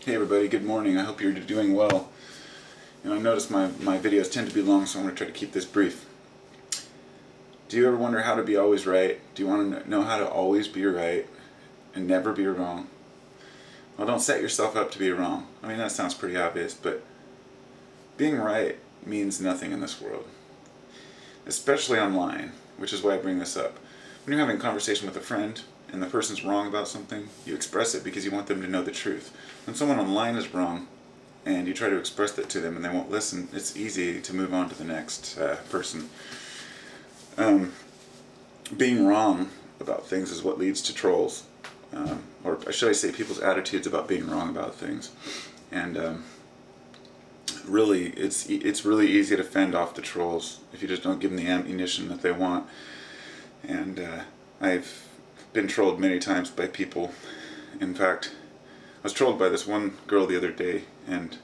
Hey everybody, good morning. I hope you're doing well. I noticed my videos tend to be long, so I'm going to try to keep this brief. Do you ever wonder how to be always right? Do you want to know how to always be right and never be wrong? Well, don't set yourself up to be wrong. I mean, that sounds pretty obvious, but being right means nothing in this world. Especially online, which is why I bring this up. When you're having a conversation with a friend and the person's wrong about something, you express it because you want them to know the truth. When someone online is wrong and you try to express that to them and they won't listen, it's easy to move on to the next person. Being wrong about things is what leads to trolls. Or should I say people's attitudes about being wrong about things. And really, it's really easy to fend off the trolls if you just don't give them the ammunition that they want. And I've been trolled many times by people. In fact, I was trolled by this one girl the other day, and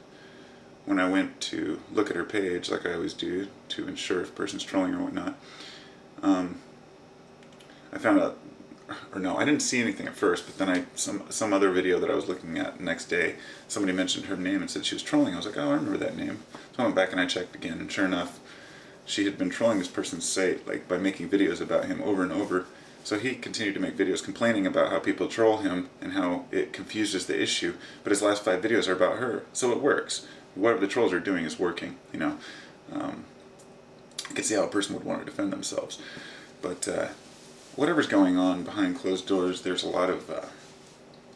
when I went to look at her page, like I always do, to ensure if a person's trolling or whatnot, I found out, or no, I didn't see anything at first, but then some other video that I was looking at the next day, somebody mentioned her name and said she was trolling. I was like, oh, I remember that name. So I went back and I checked again, and sure enough, she had been trolling this person's site, like by making videos about him over and over. So he continued to make videos complaining about how people troll him and how it confuses the issue, but his last 5 videos are about her. So it works. Whatever the trolls are doing is working, you know. You can see how a person would want to defend themselves. But whatever's going on behind closed doors, there's a lot of, there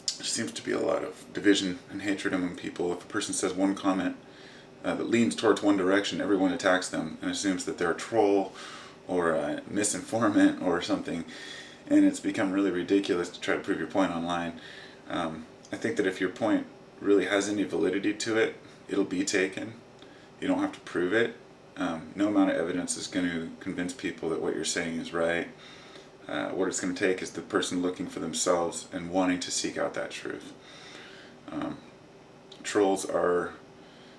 seems to be a lot of division and hatred among people. If a person says one comment that leans towards one direction, everyone attacks them and assumes that they're a troll or a misinformant or something, and it's become really ridiculous to try to prove your point online. I think that if your point really has any validity to it, it'll be taken. You don't have to prove it. No amount of evidence is going to convince people that what you're saying is right. What it's going to take is the person looking for themselves and wanting to seek out that truth. Trolls are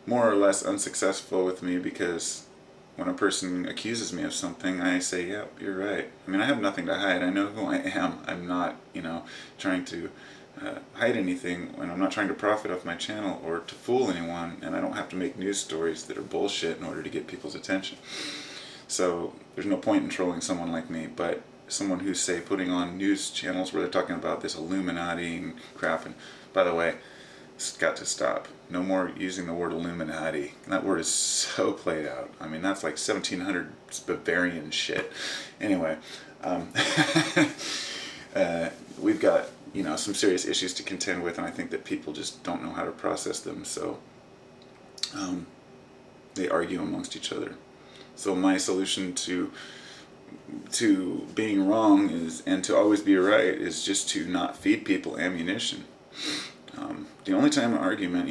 more or less unsuccessful with me because when a person accuses me of something, I say, yep, you're right. I mean, I have nothing to hide. I know who I am. I'm not, trying to hide anything, and I'm not trying to profit off my channel or to fool anyone, and I don't have to make news stories that are bullshit in order to get people's attention. So there's no point in trolling someone like me, but someone who's, say, putting on news channels where they're talking about this Illuminati and crap, and by the way, it's got to stop. No more using the word Illuminati. That word is so played out. I mean, that's like 1700s Bavarian shit. Anyway, we've got, some serious issues to contend with, and I think that people just don't know how to process them, so they argue amongst each other. So my solution to being wrong and to always be right is just to not feed people ammunition. The only time an argument,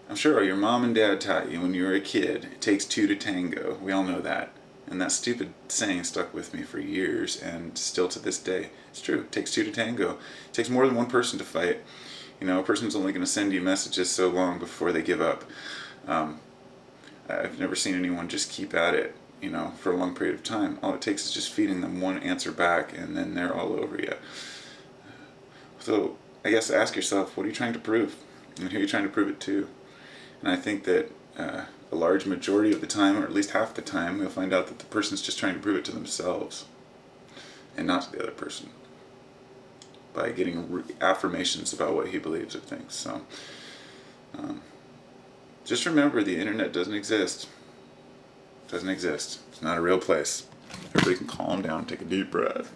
I'm sure your mom and dad taught you when you were a kid, it takes 2 to tango. We all know that. And that stupid saying stuck with me for years, and still to this day. It's true. It takes 2 to tango. It takes more than one person to fight. A person's only going to send you messages so long before they give up. I've never seen anyone just keep at it, for a long period of time. All it takes is just feeding them one answer back, and then they're all over you. So I guess ask yourself, what are you trying to prove? And who are you trying to prove it to? And I think that a large majority of the time, or at least half the time, you'll find out that the person's just trying to prove it to themselves and not to the other person by getting affirmations about what he believes or thinks. So just remember, the internet doesn't exist. It doesn't exist. It's not a real place. Everybody can calm down, take a deep breath.